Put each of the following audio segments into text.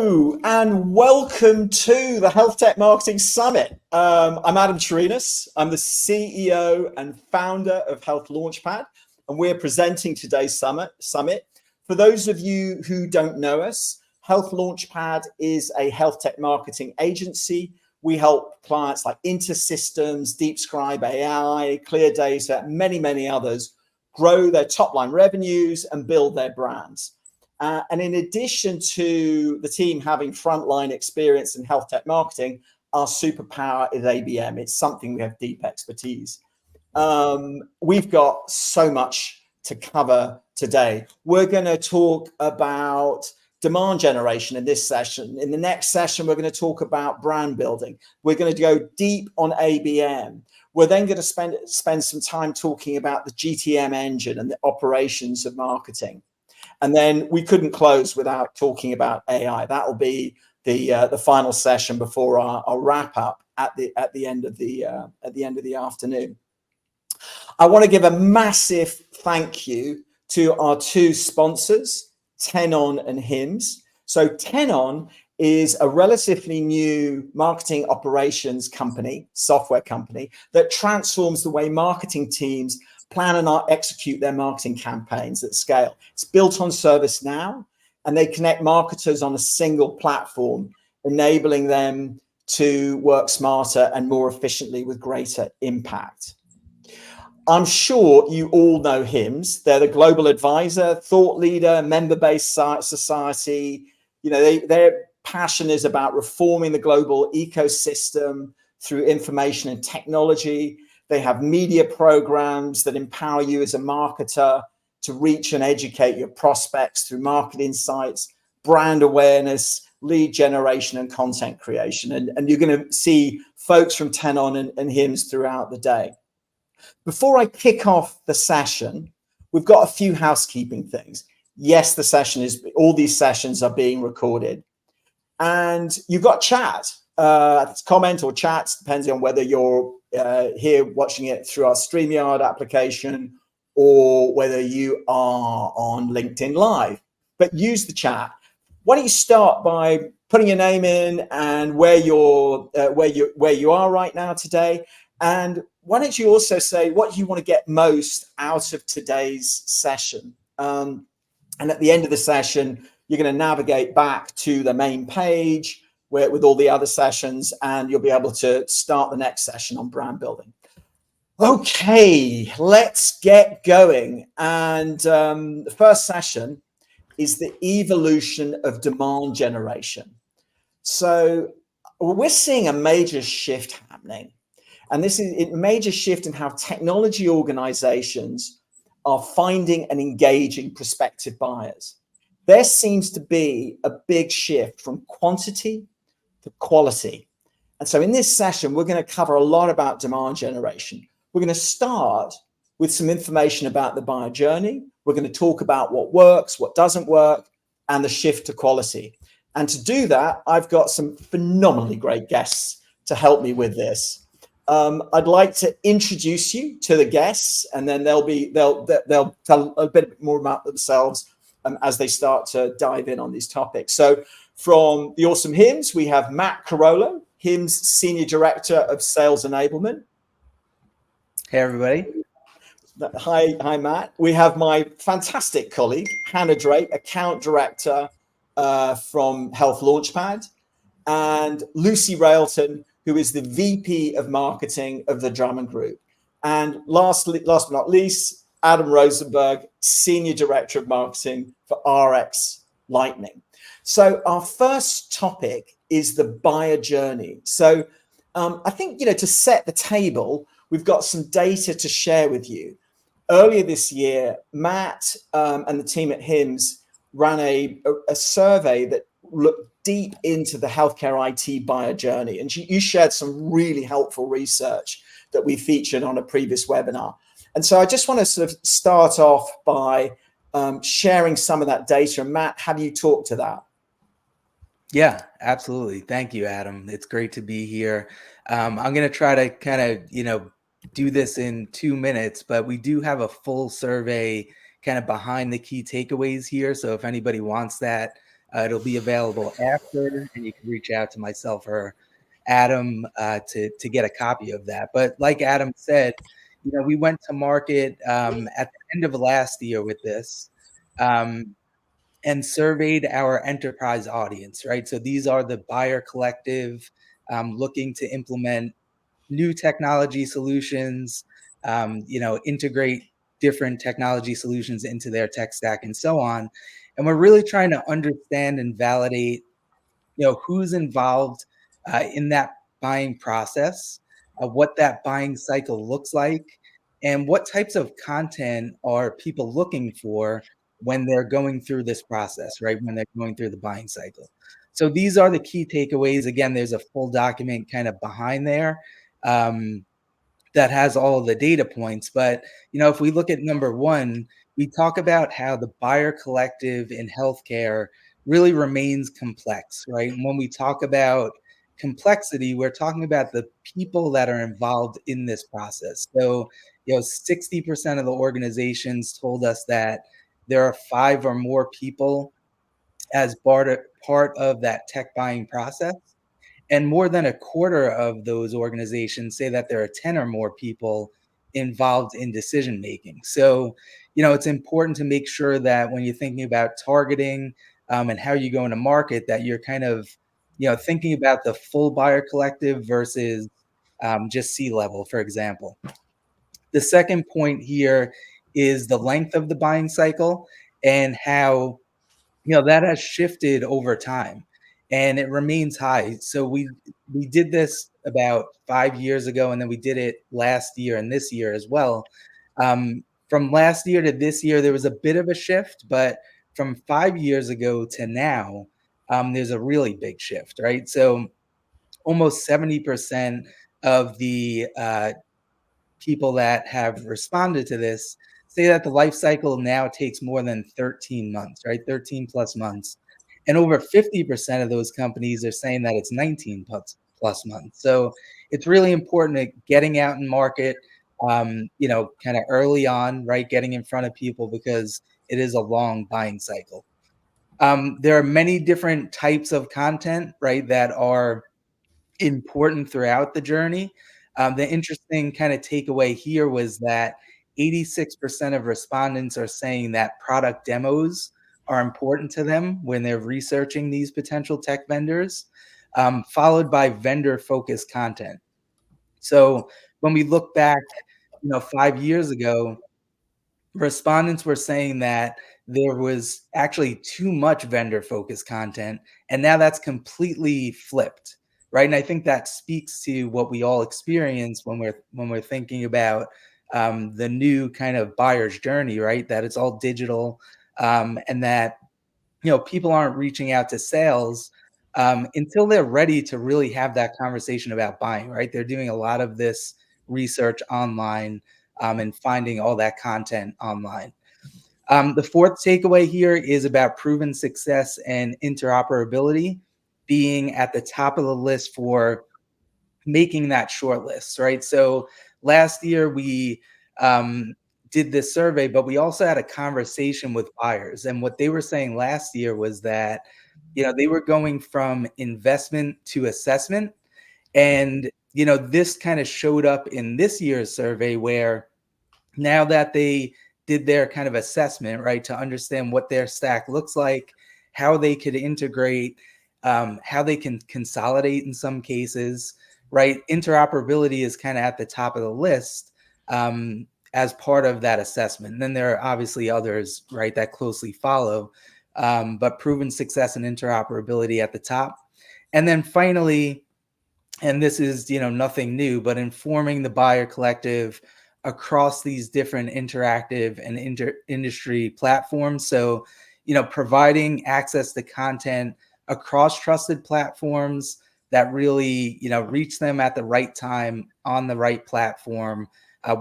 Hello and welcome to the Healthtech Marketing Summit. I'm Adam Turinas. I'm the CEO and founder of Health Launchpad, and we're presenting today's summit. For those of you who don't know us, Health Launchpad is a health tech marketing agency. We help clients like InterSystems, DeepScribe AI, ClearData, and many others grow their top line revenues and build their brands. And in addition to the team having frontline experience in health tech marketing, our superpower is ABM. It's something we have deep expertise. We've got so much to cover today. We're going to talk about demand generation in this session. In the next session, we're going to talk about brand building. We're going to go deep on ABM. We're then going to spend some time talking about the GTM engine and the operations of marketing. And then we couldn't close without talking about AI. That will be the final session before our wrap up at the end of the afternoon. I want to give a massive thank you to our two sponsors, Tenon and HIMSS. So Tenon is a relatively new marketing operations company, software company that transforms the way marketing teams plan and execute their marketing campaigns at scale. It's built on ServiceNow, and they connect marketers on a single platform, enabling them to work smarter and more efficiently with greater impact. I'm sure you all know HIMSS. They're the global advisor, thought leader, member-based society. You know, their passion is about reforming the global ecosystem through information and technology. They have media programs that empower you as a marketer to reach and educate your prospects through market insights, brand awareness, lead generation, and content creation. And you're going to see folks from Tenon and HIMSS throughout the day. Before I kick off the session, we've got a few housekeeping things. Yes, all these sessions are being recorded. And you've got chat, comment or chat, depending on whether you're here watching it through our StreamYard application or whether you are on LinkedIn Live. But use the chat. Why don't you start by putting your name in and where you are right now today, and why don't you also say what you want to get most out of today's session? And at the end of the session, you're going to navigate back to the main page with all the other sessions, and you'll be able to start the next session on brand building. Okay, let's get going. And the first session is the evolution of demand generation. So we're seeing a major shift happening. And this is a major shift in how technology organizations are finding and engaging prospective buyers. There seems to be a big shift from quantity to quality. And so in this session, we're going to cover a lot about demand generation. We're going to start with some information about the buyer journey. We're going to talk about what works, what doesn't work, and the shift to quality. And to do that, I've got some phenomenally great guests to help me with this. I'd like to introduce you to the guests, and then they'll tell a bit more about themselves as they start to dive in on these topics. So from the awesome HIMSS, we have Matt Carollo, HIMSS Senior Director of Sales Enablement. Hey, everybody. Hi, Matt. We have my fantastic colleague, Hannah Drake, Account Director from Health Launchpad, and Lucy Railton, who is the VP of Marketing of the Drummond Group. And last but not least, Adam Rosenberg, Senior Director of Marketing for RX Lightning. So our first topic is the buyer journey. So I think, to set the table, we've got some data to share with you. Earlier this year, Matt and the team at HIMSS ran a survey that looked deep into the healthcare IT buyer journey. And you shared some really helpful research that we featured on a previous webinar. And so I just want to sort of start off by sharing some of that data. And Matt, have you talked to that? Yeah, absolutely. Thank you, Adam. It's great to be here. I'm going to try to kind of, do this in 2 minutes, but we do have a full survey kind of behind the key takeaways here. So if anybody wants that, It'll be available after, and you can reach out to myself or Adam to get a copy of that. But like Adam said, we went to market at the end of last year with this. And surveyed our enterprise audience, right? So these are the buyer collective looking to implement new technology solutions, integrate different technology solutions into their tech stack and so on. And we're really trying to understand and validate who's involved in that buying process, what that buying cycle looks like, and what types of content are people looking for when they're going through this process, right? When they're going through the buying cycle. So these are the key takeaways. Again, there's a full document kind of behind there. That has all of the data points. But, if we look at number one, we talk about how the buyer collective in healthcare really remains complex, right? And when we talk about complexity, we're talking about the people that are involved in this process. So, 60% of the organizations told us that there are 5 or more people as part of that tech buying process. And more than a quarter of those organizations say that there are 10 or more people involved in decision making. So, it's important to make sure that when you're thinking about targeting and how you go into market, that you're kind of, thinking about the full buyer collective versus just C-level, for example. The second point here is the length of the buying cycle and how that has shifted over time, and it remains high. So we did this about 5 years ago, and then we did it last year and this year as well. From last year to this year, there was a bit of a shift, but from 5 years ago to now, there's a really big shift, right? So almost 70% of the people that have responded to this say that the life cycle now takes more than 13 months, right? 13 plus months. And over 50% of those companies are saying that it's 19 plus months. So it's really important at getting out in market, kind of early on, right? Getting in front of people because it is a long buying cycle. There are many different types of content, right, that are important throughout the journey. The interesting kind of takeaway here was that 86% of respondents are saying that product demos are important to them when they're researching these potential tech vendors, followed by vendor-focused content. So when we look back, 5 years ago, respondents were saying that there was actually too much vendor-focused content, and now that's completely flipped, right? And I think that speaks to what we all experience when we're thinking about the new kind of buyer's journey, right? That it's all digital, and that people aren't reaching out to sales until they're ready to really have that conversation about buying, right? They're doing a lot of this research online and finding all that content online. The fourth takeaway here is about proven success and interoperability being at the top of the list for making that short list, right? So last year we did this survey, but we also had a conversation with buyers. And what they were saying last year was that, they were going from investment to assessment. And, this kind of showed up in this year's survey where now that they did their kind of assessment, right, to understand what their stack looks like, how they could integrate, how they can consolidate in some cases, right? Interoperability is kind of at the top of the list as part of that assessment. And then there are obviously others, right, that closely follow, but proven success and interoperability at the top. And then finally, and this is nothing new, but informing the buyer collective across these different interactive and industry platforms. So providing access to content across trusted platforms that really reach them at the right time on the right platform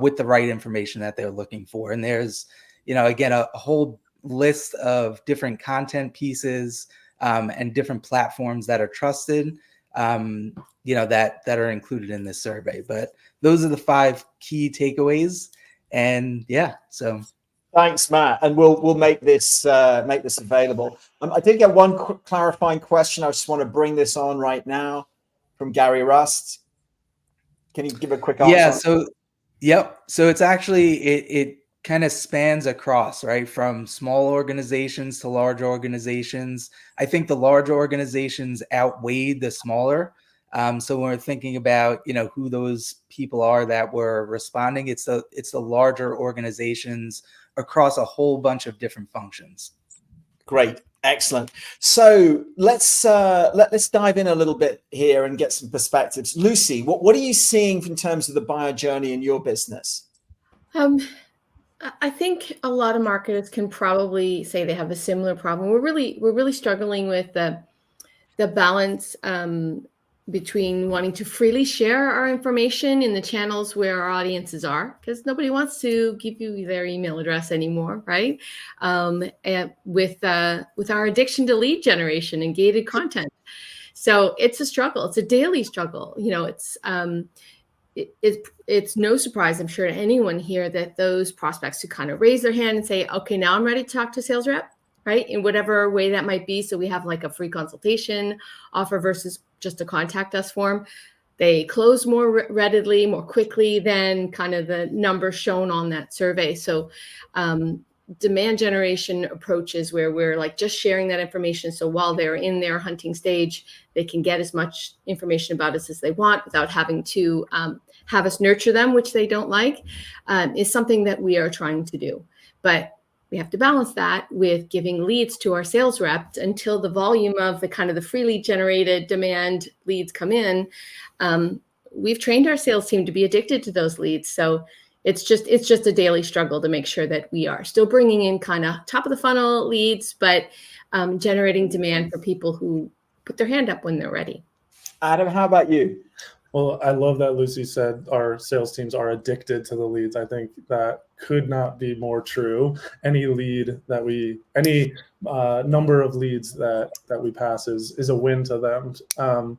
with the right information that they're looking for. And there's again a whole list of different content pieces and different platforms that are trusted that are included in this survey. But those are the 5 key takeaways. And yeah, so Thanks, Matt, and we'll make this available. I did get one clarifying question. I just want to bring this on right now from Gary Rust. Can you give a quick answer? Yeah. So it's actually it kind of spans across, right, from small organizations to large organizations. I think the large organizations outweighed the smaller. So when we're thinking about, who those people are that were responding, it's the larger organizations across a whole bunch of different functions. Great, excellent. So let's dive in a little bit here and get some perspectives. Lucy, what are you seeing in terms of the buyer journey in your business? I think a lot of marketers can probably say they have a similar problem. We're really struggling with the balance between wanting to freely share our information in the channels where our audiences are, because nobody wants to give you their email address anymore, right? And with our addiction to lead generation and gated content. So it's a struggle. It's a daily struggle. It's no surprise, I'm sure, to anyone here that those prospects who kind of raise their hand and say, okay, now I'm ready to talk to a sales rep, right? In whatever way that might be. So we have like a free consultation offer versus just a contact us form. They close more readily, more quickly than kind of the numbers shown on that survey. So demand generation approaches where we're like just sharing that information. So while they're in their hunting stage, they can get as much information about us as they want without having to have us nurture them, which they don't like, is something that we are trying to do. But we have to balance that with giving leads to our sales reps until the volume of the kind of the freely generated demand leads come in. We've trained our sales team to be addicted to those leads. So it's just a daily struggle to make sure that we are still bringing in kind of top of the funnel leads, but generating demand for people who put their hand up when they're ready. Adam, how about you? Well, I love that Lucy said our sales teams are addicted to the leads. I think that could not be more true. Any number of leads that we pass is a win to them.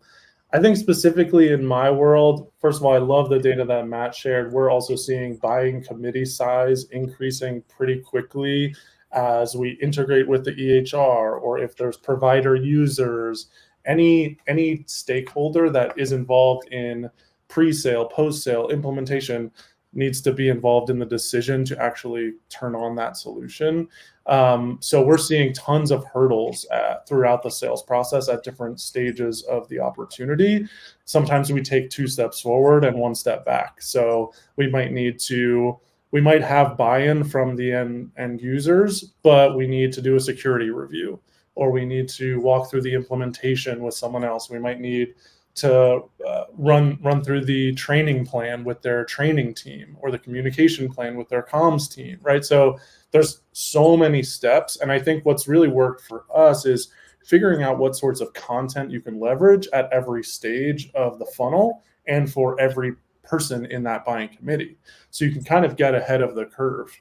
I think specifically in my world, first of all, I love the data that Matt shared. We're also seeing buying committee size increasing pretty quickly as we integrate with the EHR, or if there's provider users, any stakeholder that is involved in pre-sale, post-sale implementation needs to be involved in the decision to actually turn on that solution. So we're seeing tons of hurdles throughout the sales process at different stages of the opportunity. Sometimes we take 2 steps forward and 1 step back. So we might have buy-in from the end users, but we need to do a security review, or we need to walk through the implementation with someone else. We might need to run through the training plan with their training team, or the communication plan with their comms team, right? So there's so many steps. And I think what's really worked for us is figuring out what sorts of content you can leverage at every stage of the funnel and for every person in that buying committee. So you can kind of get ahead of the curve.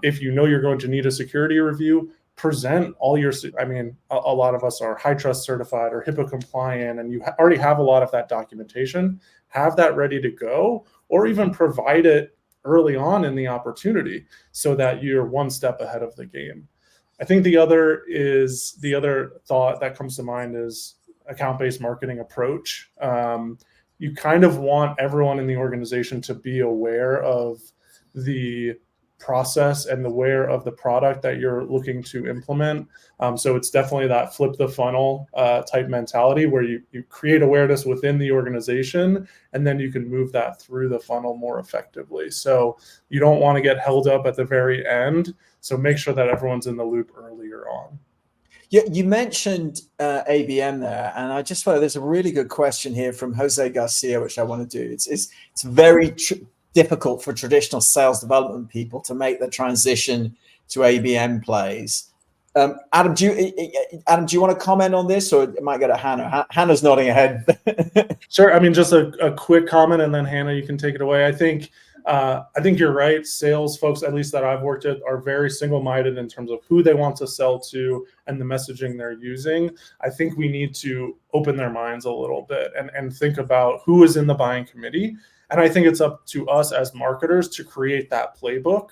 If you know you're going to need a security review, present all your, a lot of us are high trust certified or HIPAA compliant, and you already have a lot of that documentation. Have that ready to go, or even provide it early on in the opportunity so that you're 1 step ahead of the game. I think the other thought that comes to mind is account-based marketing approach. You kind of want everyone in the organization to be aware of the process and aware of the product that you're looking to implement. So it's definitely that flip the funnel type mentality where you create awareness within the organization, and then you can move that through the funnel more effectively. So you don't want to get held up at the very end. So make sure that everyone's in the loop earlier on. Yeah, you mentioned ABM there, and I just thought there's a really good question here from Jose Garcia, which I want to do. It's very difficult for traditional sales development people to make the transition to ABM plays. Adam, do you want to comment on this, or it might go to Hannah? Hannah's nodding her head. Sure. Just a quick comment, and then Hannah, you can take it away. I think you're right. Sales folks, at least that I've worked with, are very single-minded in terms of who they want to sell to and the messaging they're using. I think we need to open their minds a little bit and think about who is in the buying committee. And I think it's up to us as marketers to create that playbook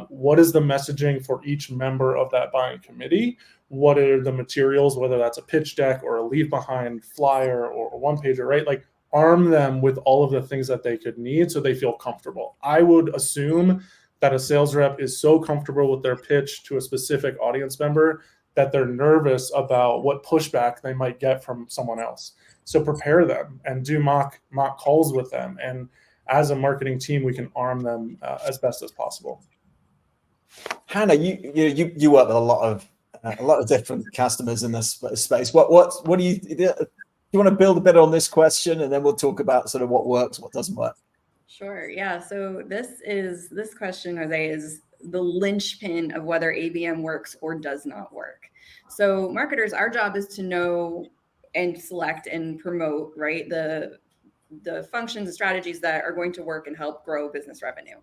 What is the messaging for each member of that buying committee? What are the materials, whether that's a pitch deck or a leave behind flyer or a one pager, right? Like arm them with all of the things that they could need so they feel comfortable. I would assume that a sales rep is so comfortable with their pitch to a specific audience member that they're nervous about what pushback they might get from someone else. So prepare them and do mock calls with them. And as a marketing team, we can arm them as best as possible. Hannah, you work with a lot of different customers in this space. What do you want to build a bit on this question, and then we'll talk about sort of what works, what doesn't work? Sure. Yeah. So this question, Jose, is the linchpin of whether ABM works or does not work. So marketers, our job is to know and select and promote, right, the functions and strategies that are going to work and help grow business revenue.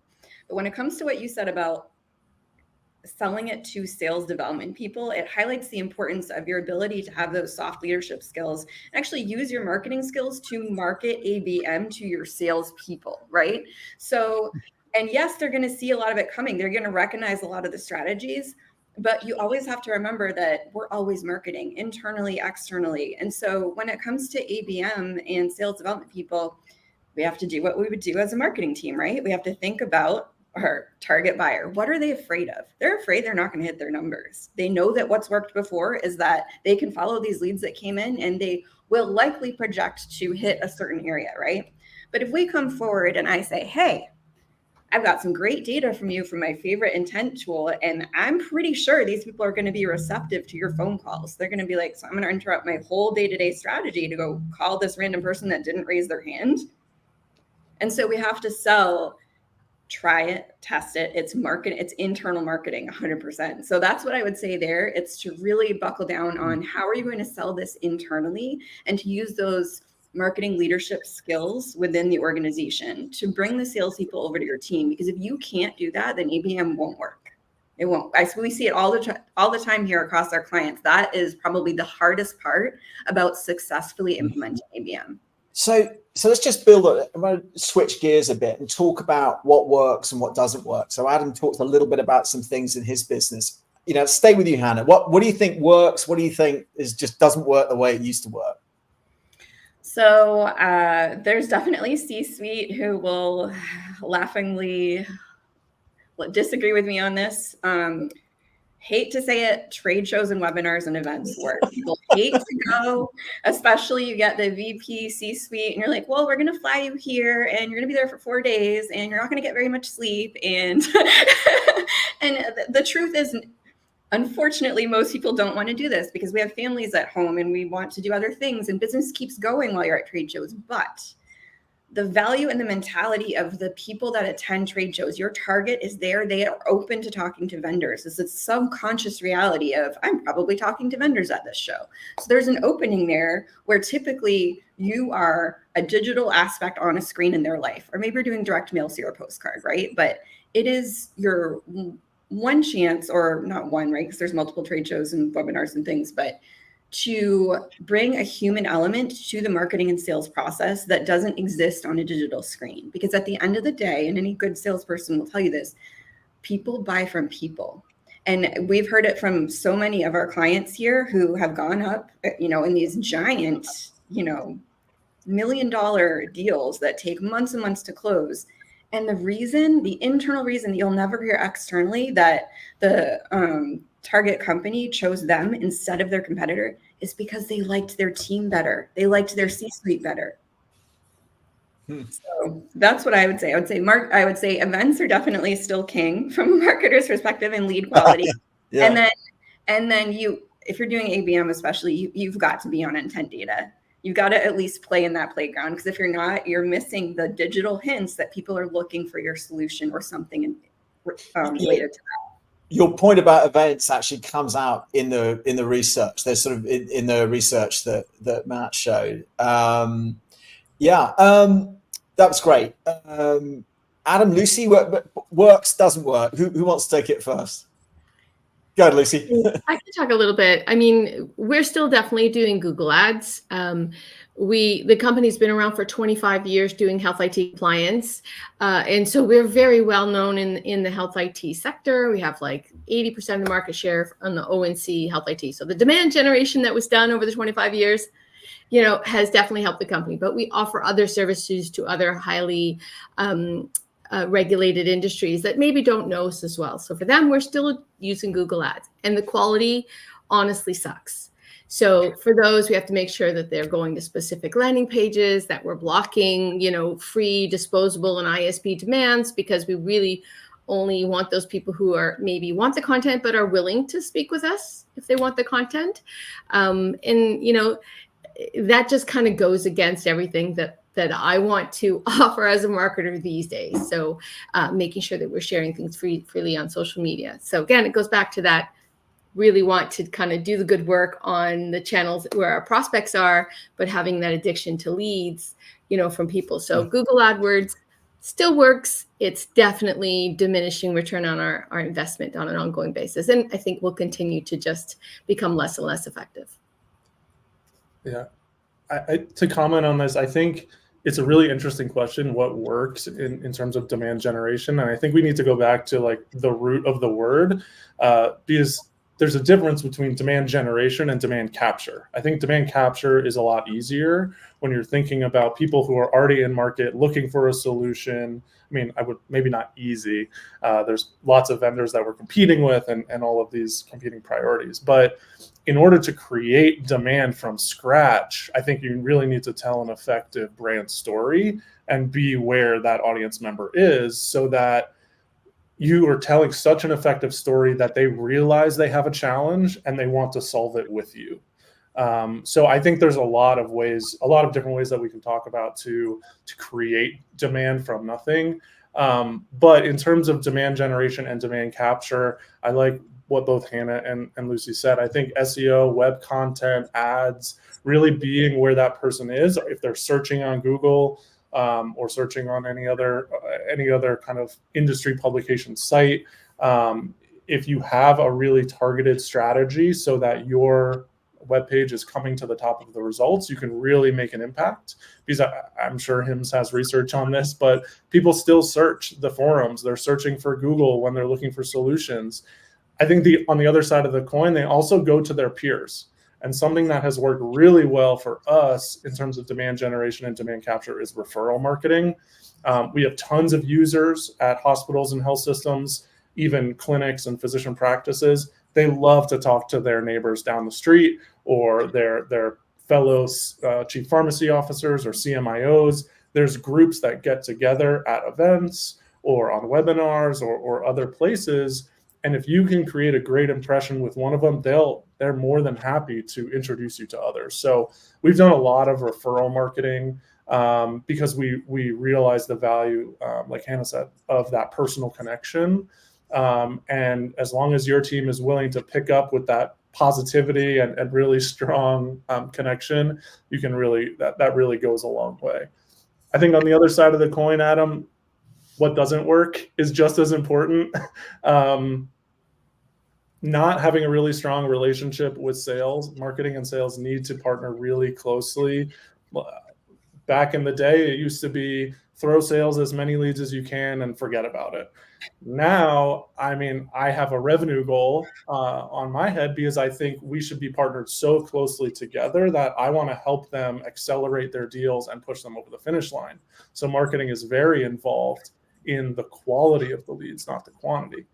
But when it comes to what you said about selling it to sales development people, it highlights the importance of your ability to have those soft leadership skills and actually use your marketing skills to market ABM to your sales people, right? So, and yes, they're going to see a lot of it coming. They're going to recognize a lot of the strategies, but you always have to remember that we're always marketing internally, externally. And so when it comes to ABM and sales development people, we have to do what we would do as a marketing team, right? We have to think about our target buyer. What are they afraid of? They're afraid they're not going to hit their numbers. They know that what's worked before is that they can follow these leads that came in and they will likely project to hit a certain area, right? But if we come forward and I say, hey, I've got some great data from you from my favorite intent tool, and I'm pretty sure these people are going to be receptive to your phone calls. They're going to be like, so I'm going to interrupt my whole day-to-day strategy to go call this random person that didn't raise their hand. And so we have to sell, try it, test it. It's internal marketing 100%. So that's what I would say there. It's to really buckle down on how are you going to sell this internally and to use those marketing leadership skills within the organization to bring the salespeople over to your team. Because if you can't do that, then ABM won't work. It won't. We see it all the time here across our clients. That is probably the hardest part about successfully implementing ABM. So let's just I'm going to switch gears a bit and talk about what works and what doesn't work. So Adam talked a little bit about some things in his business. Stay with you, Hannah. What do you think works? What do you think just doesn't work the way it used to work? So there's definitely C-suite who will laughingly disagree with me on this. Hate to say it, trade shows and webinars and events work. People hate to go, especially you get the VP C-suite and you're like, well, we're going to fly you here and you're going to be there for 4 days and you're not going to get very much sleep. And, and the truth is, unfortunately, most people don't want to do this because we have families at home and we want to do other things and business keeps going while you're at trade shows. But the value and the mentality of the people that attend trade shows, your target is there. They are open to talking to vendors. It's a subconscious reality of, I'm probably talking to vendors at this show. So there's an opening there where typically you are a digital aspect on a screen in their life, or maybe you're doing direct mail to your postcard, right? But it is your one chance, or not one, right? Because there's multiple trade shows and webinars and things, but to bring a human element to the marketing and sales process that doesn't exist on a digital screen. Because at the end of the day, and any good salesperson will tell you this, people buy from people. And we've heard it from so many of our clients here who have gone up, in these giant, $1 million deals that take months and months to close. And the internal reason that you'll never hear externally that the target company chose them instead of their competitor is because they liked their team better. They liked their C-suite better. So that's what I would say. I would say events are definitely still king from a marketer's perspective and lead quality. Yeah. And then if you're doing ABM, especially, you've got to be on intent data. You've got to at least play in that playground, because if you're not, you're missing the digital hints that people are looking for your solution or something related to that. Your point about events actually comes out in the research. There's sort of in the research that Matt showed. That was great. Adam, Lucy, works, doesn't work. Who wants to take it first? Go ahead, Lucy. I can talk a little bit. I mean, we're still definitely doing Google Ads. The company's been around for 25 years doing health IT compliance. And so we're very well known in the health IT sector. We have like 80% of the market share on the ONC health IT. So the demand generation that was done over the 25 years, has definitely helped the company. But we offer other services to other highly regulated industries that maybe don't know us as well. So for them, we're still using Google Ads, and the quality honestly sucks. So for those, we have to make sure that they're going to specific landing pages, that we're blocking, free, disposable, and ISP demands, because we really only want those people who are maybe want the content but are willing to speak with us if they want the content. That just kind of goes against everything that I want to offer as a marketer these days. So making sure that we're sharing things freely on social media. So again, it goes back to that, really want to kind of do the good work on the channels where our prospects are, but having that addiction to leads, from people. So Google AdWords still works. It's definitely diminishing return on our investment on an ongoing basis. And I think we'll continue to just become less and less effective. Yeah. To comment on this, I think it's a really interesting question, what works in terms of demand generation. And I think we need to go back to like the root of the word, because there's a difference between demand generation and demand capture. I think demand capture is a lot easier when you're thinking about people who are already in market looking for a solution. I mean, maybe not easy. There's lots of vendors that we're competing with and all of these competing priorities. But in order to create demand from scratch, I think you really need to tell an effective brand story and be where that audience member is, so that you are telling such an effective story that they realize they have a challenge and they want to solve it with you. So I think there's a lot of different ways that we can talk about to create demand from nothing. But in terms of demand generation and demand capture, I like what both Hannah and Lucy said. I think SEO, web content, ads, really being where that person is. If they're searching on Google or searching on any other kind of industry publication site, if you have a really targeted strategy so that your web page is coming to the top of the results, you can really make an impact. Because I'm sure HIMSS has research on this, but people still search the forums. They're searching for Google when they're looking for solutions. I think on the other side of the coin, they also go to their peers. And something that has worked really well for us in terms of demand generation and demand capture is referral marketing. We have tons of users at hospitals and health systems, even clinics and physician practices. They love to talk to their neighbors down the street or their fellow chief pharmacy officers or CMIOs. There's groups that get together at events or on webinars or other places. And if you can create a great impression with one of them, they're more than happy to introduce you to others. So we've done a lot of referral marketing because we realize the value, like Hannah said, of that personal connection. And as long as your team is willing to pick up with that positivity and really strong connection, you can that really goes a long way. I think on the other side of the coin, Adam, what doesn't work is just as important. Not having a really strong relationship with sales, marketing and sales need to partner really closely. Back in the day, it used to be throw sales as many leads as you can and forget about it. Now, I mean, I have a revenue goal on my head because I think we should be partnered so closely together that I want to help them accelerate their deals and push them over the finish line. So marketing is very involved in the quality of the leads, not the quantity.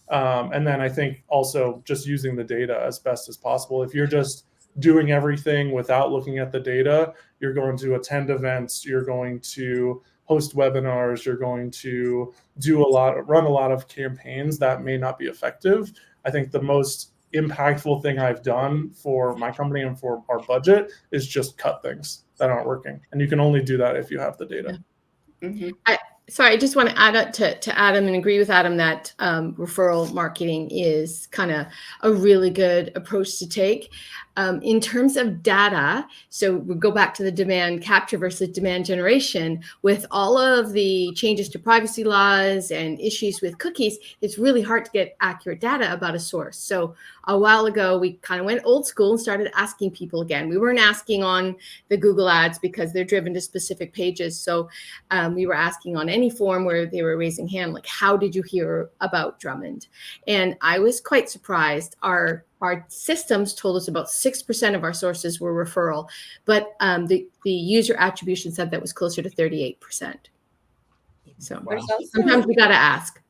And then I think also just using the data as best as possible. If you're just doing everything without looking at the data, you're going to attend events, you're going to host webinars, you're going to run a lot of campaigns that may not be effective. I think the most impactful thing I've done for my company and for our budget is just cut things that aren't working. And you can only do that if you have the data. Mm-hmm. Sorry, I just want to add up to Adam and agree with Adam that referral marketing is kind of a really good approach to take. In terms of data, so we go back to the demand capture versus demand generation. With all of the changes to privacy laws and issues with cookies, it's really hard to get accurate data about a source. So a while ago, we kind of went old school and started asking people again. We weren't asking on the Google ads because they're driven to specific pages. So we were asking on any form where they were raising hand, like, how did you hear about Drummond? And I was quite surprised. Our systems told us about 6% of our sources were referral, but the user attribution said that was closer to 38%. So sometimes we got to ask.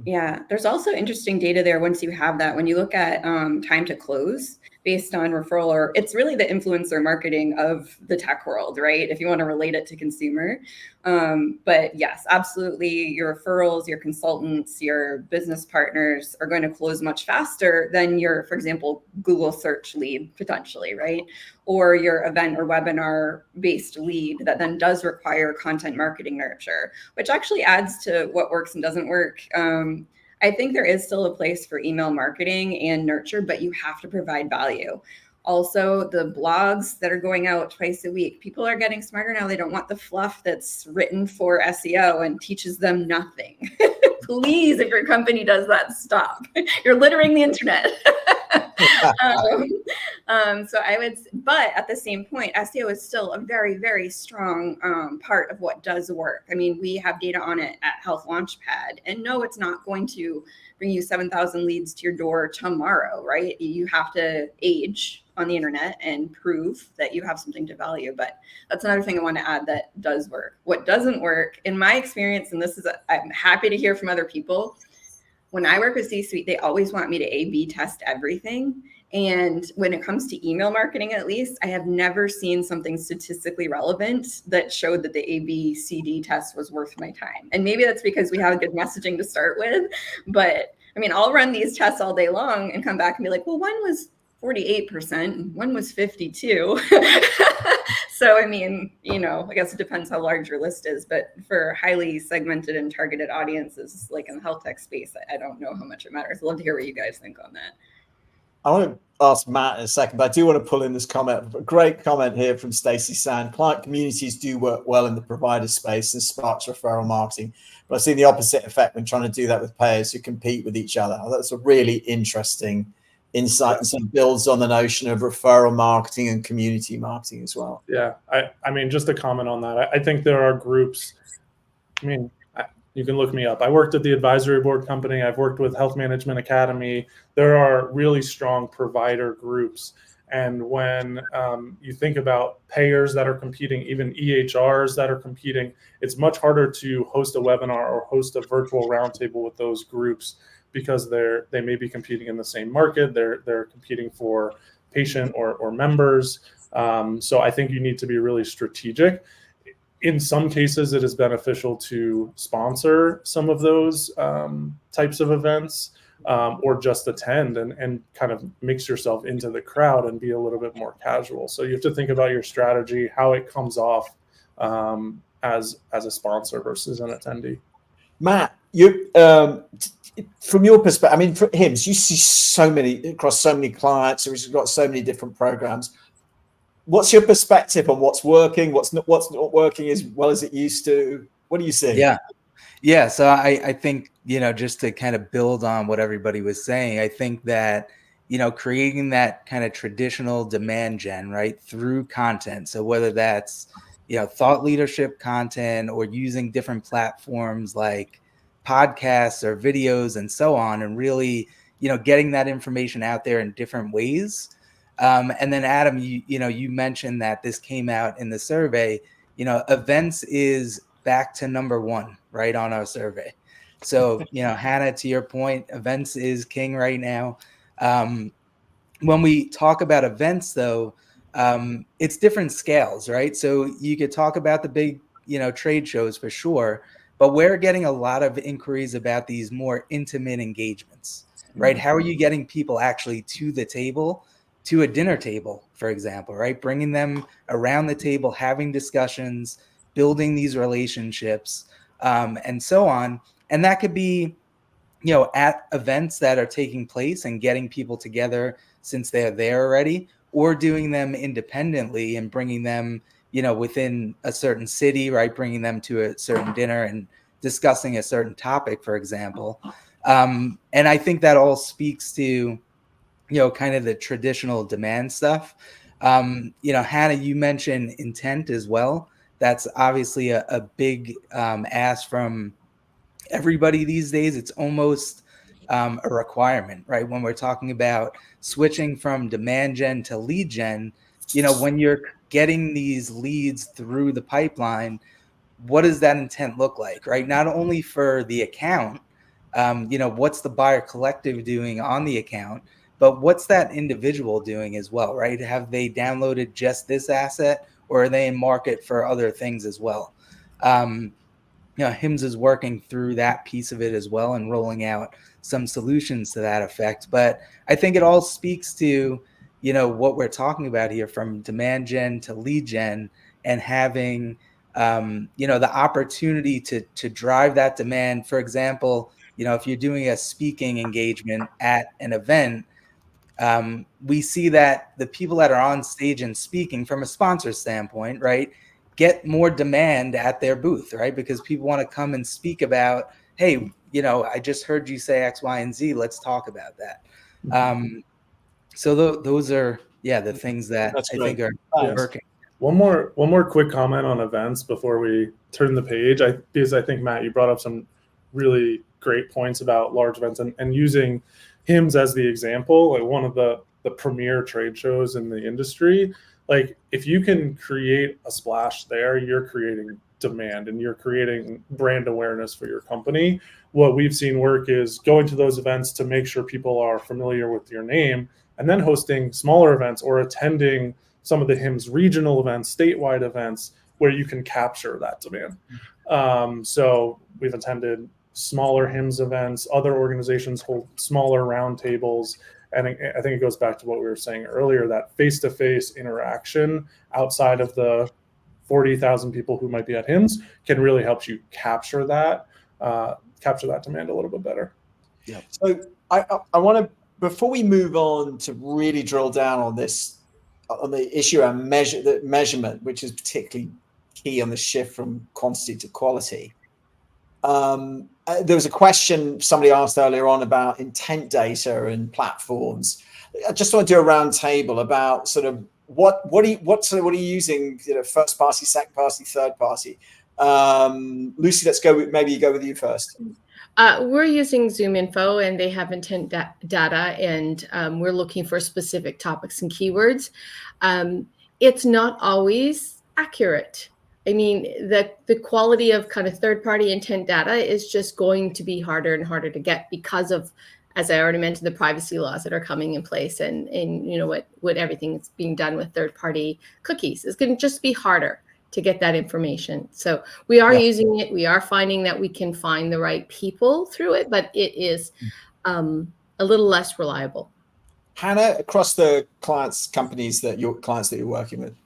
Yeah, there's also interesting data there once you have that. When you look at time to close based on referral, or it's really the influencer marketing of the tech world, right? If you want to relate it to consumer. But yes, absolutely. Your referrals, your consultants, your business partners are going to close much faster than your, for example, Google search lead potentially, right? Or your event or webinar based lead that then does require content marketing nurture, which actually adds to what works and doesn't work. I think there is still a place for email marketing and nurture, but you have to provide value. Also, the blogs that are going out twice a week, people are getting smarter now. They don't want the fluff that's written for SEO and teaches them nothing. Please, if your company does that, stop. You're littering the internet. So I would, but at the same point, SEO is still a very, very strong part of what does work. I mean, we have data on it at Health Launchpad, and no, it's not going to bring you 7,000 leads to your door tomorrow, right? You have to age on the internet and prove that you have something to value. But that's another thing I want to add that does work. What doesn't work, in my experience, and this is, I'm happy to hear from other people, when I work with C-suite, they always want me to A/B test everything. And when it comes to email marketing, at least, I have never seen something statistically relevant that showed that the A/B/C/D test was worth my time. And maybe that's because we have good messaging to start with. But I mean, I'll run these tests all day long and come back and be like, well, one was 48% and one was 52. So, I mean, you know, I guess it depends how large your list is, but for highly segmented and targeted audiences, like in the health tech space, I don't know how much it matters. I'd love to hear what you guys think on that. I want to ask Matt in a second, but I do want to pull in this comment. A great comment here from Stacey Sand. Client communities do work well in the provider space and sparks referral marketing, but I've seen the opposite effect when trying to do that with payers who compete with each other. That's a really interesting insight and sort of builds on the notion of referral marketing and community marketing as well. Yeah, I mean, just to comment on that, I think there are groups. I mean, you can look me up. I worked at the advisory board company. I've worked with Health Management Academy. There are really strong provider groups. And when you think about payers that are competing, even EHRs that are competing, it's much harder to host a webinar or host a virtual roundtable with those groups because they may be competing in the same market. They're competing for patient or members. So I think you need to be really strategic. In some cases, it is beneficial to sponsor some of those types of events or just attend and kind of mix yourself into the crowd and be a little bit more casual. So you have to think about your strategy, how it comes off as a sponsor versus an attendee. Matt, you from your perspective, I mean, for HIMSS, you see so many across so many clients, we've got so many different programs. What's your perspective on what's working, what's not working as well as it used to? What do you see? Yeah. So I think, you know, just to kind of build on what everybody was saying, I think that, you know, creating that kind of traditional demand gen, right, through content. So whether that's, you know, thought leadership content or using different platforms like podcasts or videos and so on, and really, you know, getting that information out there in different ways. And then Adam, you mentioned that this came out in the survey, you know, events is back to number one, right, on our survey. So, you know, Hannah, to your point, events is king right now. When we talk about events, though, it's different scales, right? So you could talk about the big, you know, trade shows for sure, but we're getting a lot of inquiries about these more intimate engagements, right? How are you getting people actually to the table, to a dinner table, for example, right? Bringing them around the table, having discussions, building these relationships, and so on. And that could be, you know, at events that are taking place and getting people together since they're there already, or doing them independently and bringing them, within a certain city, right? Bringing them to a certain dinner and discussing a certain topic, for example. And I think that all speaks to, kind of the traditional demand stuff. Hannah, you mentioned intent as well. That's obviously a big ask from everybody these days. It's almost a requirement, right? When we're talking about switching from demand gen to lead gen, when you're getting these leads through the pipeline, what does that intent look like, right? Not only for the account, what's the buyer collective doing on the account, but what's that individual doing as well, right? Have they downloaded just this asset, or are they in market for other things as well? HIMSS is working through that piece of it as well and rolling out some solutions to that effect. But I think it all speaks to, what we're talking about here, from demand gen to lead gen, and having, the opportunity to drive that demand. For example, if you're doing a speaking engagement at an event, we see that the people that are on stage and speaking from a sponsor standpoint, right, get more demand at their booth, right? Because people want to come and speak about, hey, I just heard you say X, Y, and Z. Let's talk about that. So those are, the things that I think are working. One more quick comment on events before we turn the page. Because I think, Matt, you brought up some really great points about large events and using HIMSS as the example, like one of the premier trade shows in the industry. Like, if you can create a splash there, you're creating demand and you're creating brand awareness for your company. What we've seen work is going to those events to make sure people are familiar with your name, and then hosting smaller events or attending some of the HIMSS regional events, statewide events, where you can capture that demand. So we've attended smaller HIMSS events. Other organizations hold smaller roundtables. And I think it goes back to what we were saying earlier, that face-to-face interaction outside of the 40,000 people who might be at HIMSS can really help you capture that demand a little bit better. Yeah. So I want to, before we move on to really drill down on this, on the issue of measurement, which is particularly key on the shift from quantity to quality. There was a question somebody asked earlier on about intent data and platforms. I just want to do a round table about sort of what are you using, first party, second party, third party. Lucy, let's go with you first. We're using ZoomInfo, and they have intent data, and we're looking for specific topics and keywords. It's not always accurate. I mean, the quality of kind of third-party intent data is just going to be harder and harder to get because of, as I already mentioned, the privacy laws that are coming in place, and what everything that's being done with third-party cookies is going to just be harder to get that information. So we are using it. We are finding that we can find the right people through it, but it is a little less reliable. Hannah, across the companies that you're working with.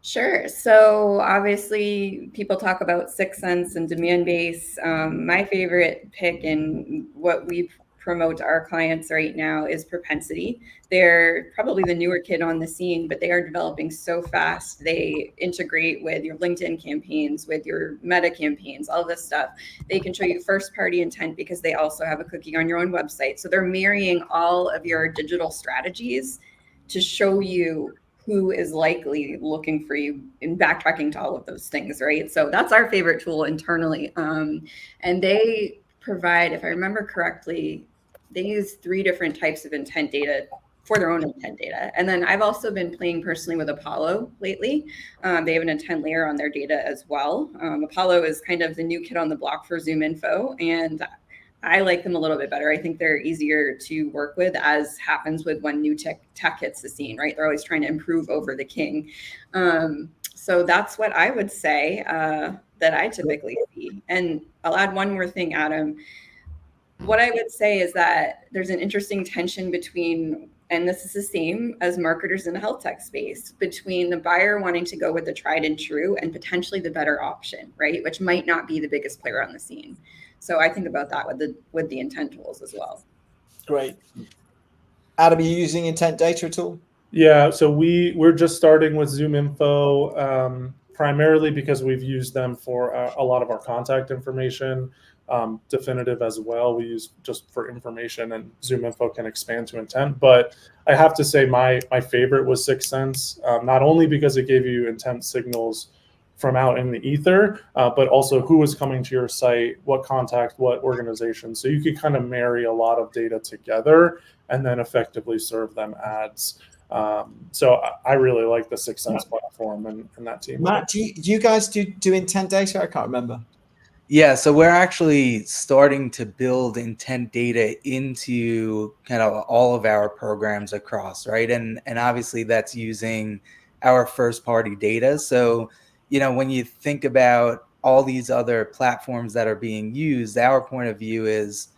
Sure. So obviously people talk about Sixth Sense and demand base. My favorite pick and what we promote to our clients right now is Propensity. They're probably the newer kid on the scene, but they are developing so fast. They integrate with your LinkedIn campaigns, with your Meta campaigns, all this stuff. They can show you first party intent because they also have a cookie on your own website. So they're marrying all of your digital strategies to show you who is likely looking for you, and backtracking to all of those things, right? So that's our favorite tool internally. And they provide, if I remember correctly, they use 3 different types of intent data for their own intent data. And then I've also been playing personally with Apollo lately. They have an intent layer on their data as well. Apollo is kind of the new kid on the block for ZoomInfo, and I like them a little bit better. I think they're easier to work with, as happens with when new tech hits the scene, right? They're always trying to improve over the king. So that's what I would say that I typically see. And I'll add one more thing, Adam. What I would say is that there's an interesting tension between, and this is the same as marketers in the health tech space, between the buyer wanting to go with the tried and true and potentially the better option, right? Which might not be the biggest player on the scene. So I think about that with the intent tools as well. Great. Adam, are you using intent data at all? Yeah, so we're just starting with Zoom Info, primarily because we've used them for a lot of our contact information. Definitive as well, we use just for information, and Zoom Info can expand to intent. But I have to say my favorite was 6sense, not only because it gave you intent signals from out in the ether, but also who was coming to your site, what contact, what organization. So you could kind of marry a lot of data together and then effectively serve them ads. So I really like the 6sense platform and that team. Matt, do you guys do intent data? I can't remember. Yeah, so we're actually starting to build intent data into kind of all of our programs across, right? And obviously that's using our first party data. So, you know, when you think about all these other platforms that are being used, our point of view is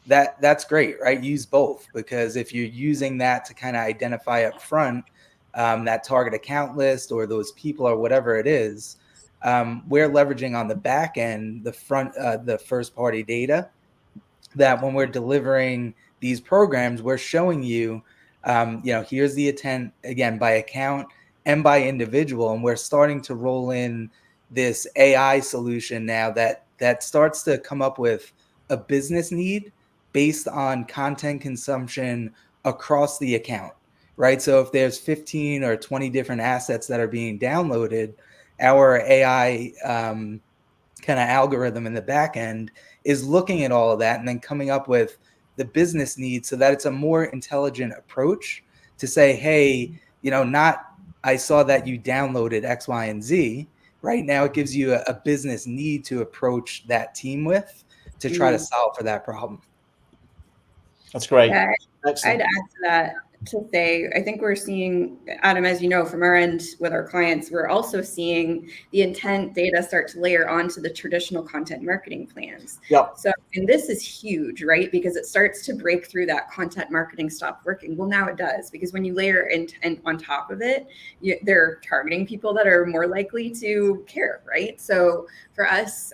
that that's great, right? Use both, because if you're using that to kind of identify up front that target account list or those people or whatever it is, we're leveraging on the back end, the first party data, that when we're delivering these programs, we're showing you, you know, here's the intent again by account and by individual. And we're starting to roll in this AI solution now that starts to come up with a business need based on content consumption across the account, right? So if there's 15 or 20 different assets that are being downloaded, our AI kind of algorithm in the back end is looking at all of that and then coming up with the business needs so that it's a more intelligent approach to say, hey, you know, not I saw that you downloaded X, Y, and Z. Right now, it gives you a business need to approach that team with to try to solve for that problem. That's great. Yeah, Excellent. I'd add to that to say, I think we're seeing, Adam, as you know, from our end with our clients, we're also seeing the intent data start to layer onto the traditional content marketing plans. Yep. So, and this is huge, right? Because it starts to break through that content marketing stopped working. Well, now it does, because when you layer intent on top of it, they're targeting people that are more likely to care, right? So for us,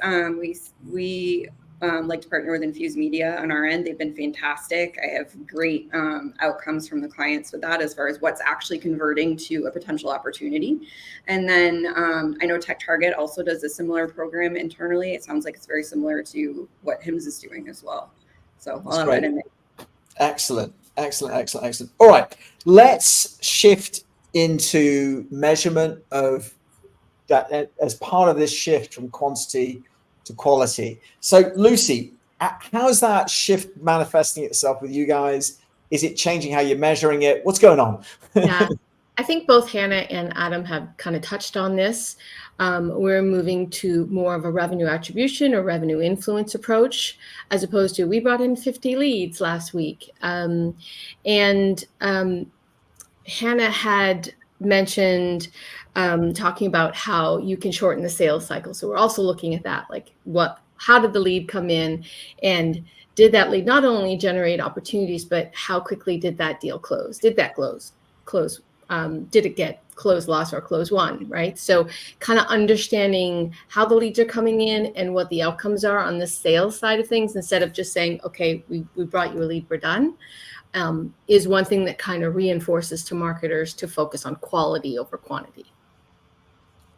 we like to partner with Infuse Media on our end. They've been fantastic. I have great outcomes from the clients with that as far as what's actually converting to a potential opportunity. And then I know Tech Target also does a similar program internally. It sounds like it's very similar to what HIMSS is doing as well. So I'll have that in there. Excellent. All right, let's shift into measurement of that as part of this shift from quantity to quality. So Lucy, how's that shift manifesting itself with you guys? Is it changing how you're measuring it? What's going on? Yeah, I think both Hannah and Adam have kind of touched on this. We're moving to more of a revenue attribution or revenue influence approach, as opposed to we brought in 50 leads last week. And Hannah had mentioned talking about how you can shorten the sales cycle. So we're also looking at that, like how did the lead come in, and did that lead not only generate opportunities, but how quickly did that deal close? Did that close? Did it get close loss or close won, right? So kind of understanding how the leads are coming in and what the outcomes are on the sales side of things, instead of just saying, okay, we brought you a lead, we're done. Is one thing that kind of reinforces to marketers to focus on quality over quantity.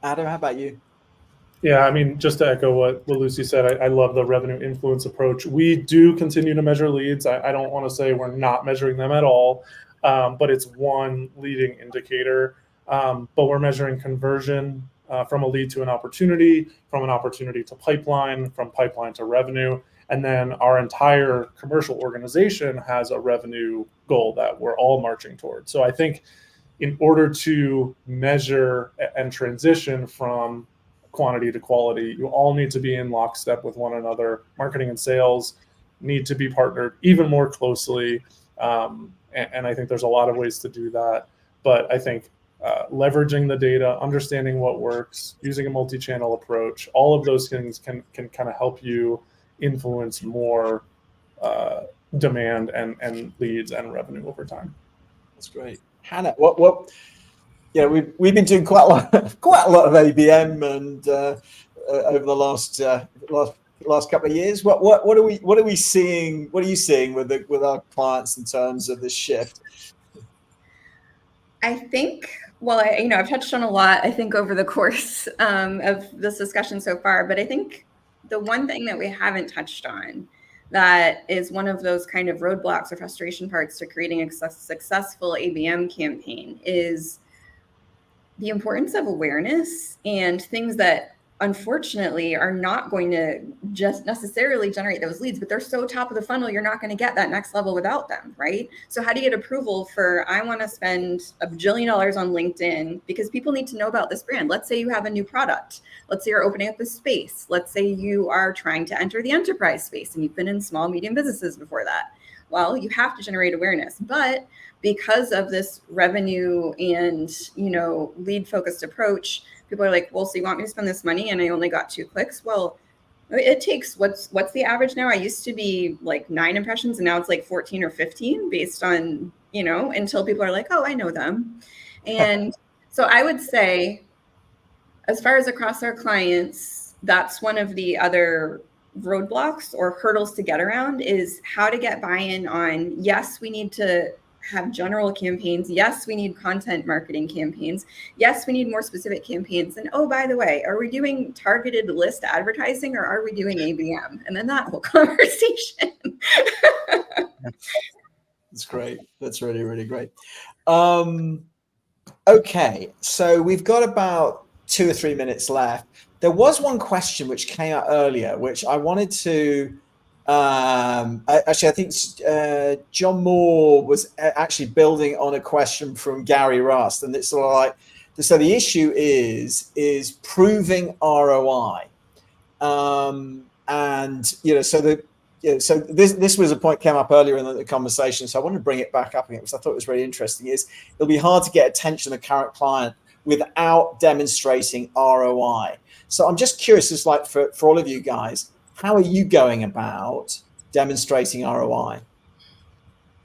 Adam, how about you? Yeah, I mean, just to echo what Lucy said, I love the revenue influence approach. We do continue to measure leads. I don't want to say we're not measuring them at all, but it's one leading indicator. But we're measuring conversion from a lead to an opportunity, from an opportunity to pipeline, from pipeline to revenue. And then our entire commercial organization has a revenue goal that we're all marching towards. So I think in order to measure and transition from quantity to quality, you all need to be in lockstep with one another. Marketing and sales need to be partnered even more closely. And I think there's a lot of ways to do that. But I think leveraging the data, understanding what works, using a multi-channel approach, all of those things can kind of help you influence more demand and leads and revenue over time. That's great. Hannah, what? Yeah, we've been doing quite a lot of ABM and over the last couple of years. What are we seeing? What are you seeing with our clients in terms of this shift? I think, well, I've touched on a lot, I think, over the course of this discussion so far, but I think the one thing that we haven't touched on that is one of those kind of roadblocks or frustration parts to creating a successful ABM campaign is the importance of awareness and things that unfortunately are not going to just necessarily generate those leads, but they're so top of the funnel, you're not going to get that next level without them, right? So how do you get approval for, I want to spend $1 billion on LinkedIn because people need to know about this brand. Let's say you have a new product. Let's say you're opening up a space. Let's say you are trying to enter the enterprise space and you've been in small, medium businesses before that. Well, you have to generate awareness, but because of this revenue and, lead focused approach, people are like, well, so you want me to spend this money and I only got 2 clicks? Well, it takes, what's the average now? I used to be like 9 impressions and now it's like 14 or 15 based on, until people are like, oh, I know them. And so I would say, as far as across our clients, that's one of the other roadblocks or hurdles to get around is how to get buy-in on, yes, we need to have general campaigns. Yes, we need content marketing campaigns. Yes, we need more specific campaigns. And oh, by the way, are we doing targeted list advertising or are we doing ABM? And then that whole conversation. That's great. That's really, really great. Okay, so we've got about 2 or 3 minutes left. There was one question which came out earlier, which I wanted to actually, I think John Moore was actually building on a question from Gary Rust, and it's sort of like, so the issue is proving ROI, and so this was a point came up earlier in the conversation, so I wanted to bring it back up again because I thought it was really interesting. Is it'll be hard to get attention of the current client without demonstrating ROI. So I'm just curious, it's like for all of you guys, how are you going about demonstrating ROI?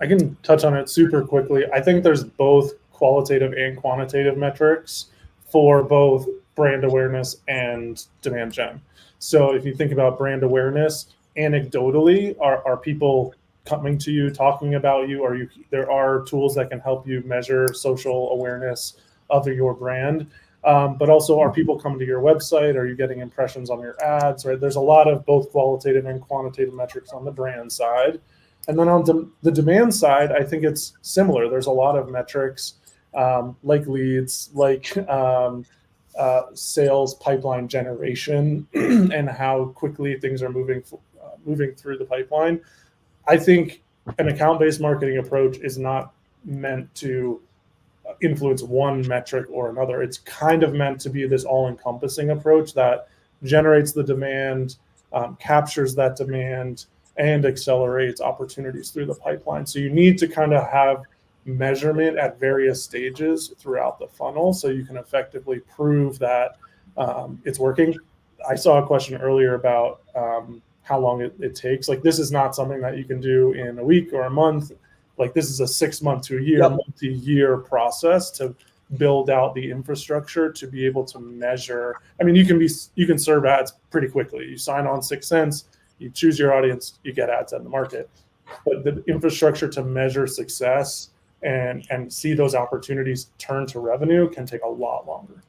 I can touch on it super quickly. I think there's both qualitative and quantitative metrics for both brand awareness and demand gen. So if you think about brand awareness, anecdotally, are people coming to you, talking about you? There are tools that can help you measure social awareness of your brand. But also, are people coming to your website? Are you getting impressions on your ads? Right? There's a lot of both qualitative and quantitative metrics on the brand side. And then on the demand side, I think it's similar. There's a lot of metrics like leads, like sales pipeline generation, and how quickly things are moving through the pipeline. I think an account-based marketing approach is not meant to influence one metric or another. It's kind of meant to be this all-encompassing approach that generates the demand, captures that demand, and accelerates opportunities through the pipeline. So you need to kind of have measurement at various stages throughout the funnel so you can effectively prove that it's working. I saw a question earlier about how long it takes. Like, this is not something that you can do in a week or a month. Like, this is a 6 month to a year, multi-year process to build out the infrastructure to be able to measure. I mean, you can serve ads pretty quickly. You sign on 6 cents, you choose your audience, you get ads in the market. But the infrastructure to measure success and see those opportunities turn to revenue can take a lot longer.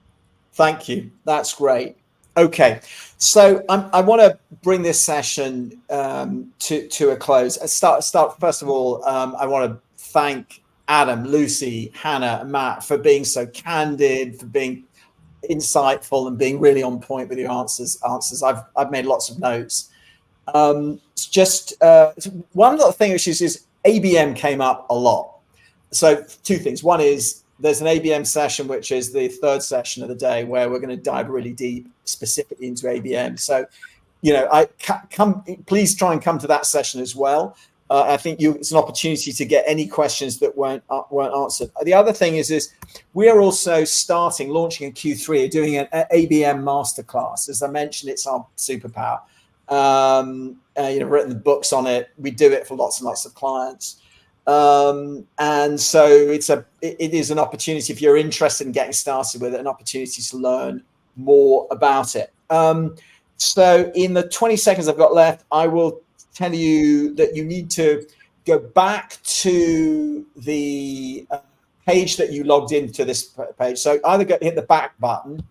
Thank you. That's great. Okay, so I want to bring this session to a close. Start first of all. I want to thank Adam, Lucy, Hannah, and Matt for being so candid, for being insightful, and being really on point with your answers. I've made lots of notes. Just one little thing, which is ABM came up a lot. So 2 things. One is there's an ABM session, which is the 3rd session of the day, where we're going to dive really deep, specifically into ABM. So, please try and come to that session as well. I think it's an opportunity to get any questions that weren't answered. The other thing is we are also launching in Q3, doing an ABM masterclass. As I mentioned, it's our superpower. Written the books on it. We do it for lots and lots of clients. And so it is an opportunity, if you're interested in getting started with it, an opportunity to learn more about it. So in the 20 seconds I've got left, I will tell you that you need to go back to the page that you logged into this page. So either hit the back button,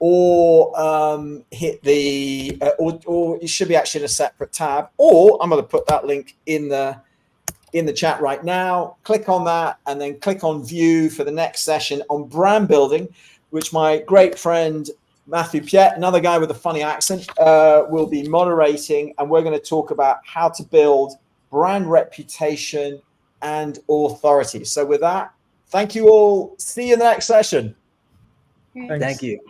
or hit the or it should be actually in a separate tab, or I'm going to put that link in the chat right now. Click on that and then click on view for the next session on brand building, which my great friend Matthew Piet, another guy with a funny accent, will be moderating, and we're going to talk about how to build brand reputation and authority. So with that, thank you all. See you in the next session. Great. Thanks. Thank you.